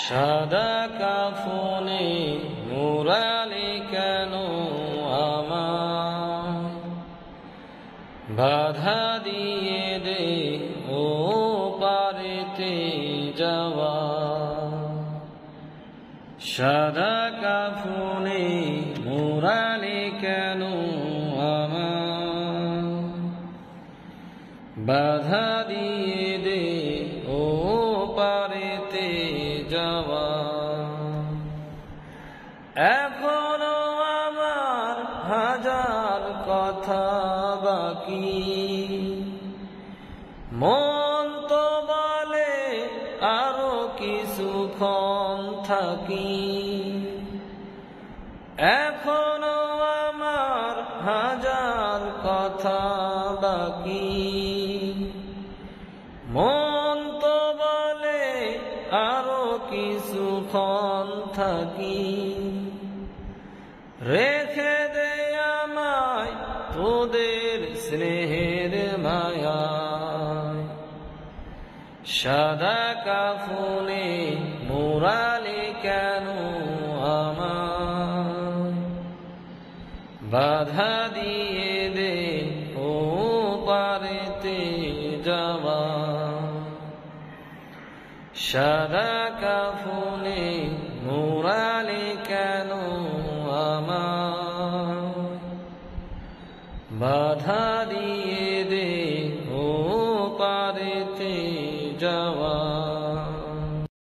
সাদা কাফনে মুরালি কেন আমার, বাধা দিয়ে দে ও পারেতে যাওয়া। সাদা কাফনে মুরালি কেন আমার, বাধা দিয়ে দে ও পারেতে যাওয়া। এখনো আমার হাজার কথা বাকি, মন তো বলে আরো কিছুক্ষণ থাকি। এখনো আমার হাজার কথা বাকি, মন তো বলে আরো কিছুক্ষণ থাকি। রেখে দে আমায় তোদের স্নেহের মায়ায়, সাদা কাফনে মুরালি কেন আমার, বাধা দিয়ে দে ও পারেতে যাওয়া। সাদা কাফনে মুরালি কেন আমার, বাধা দিয়ে দে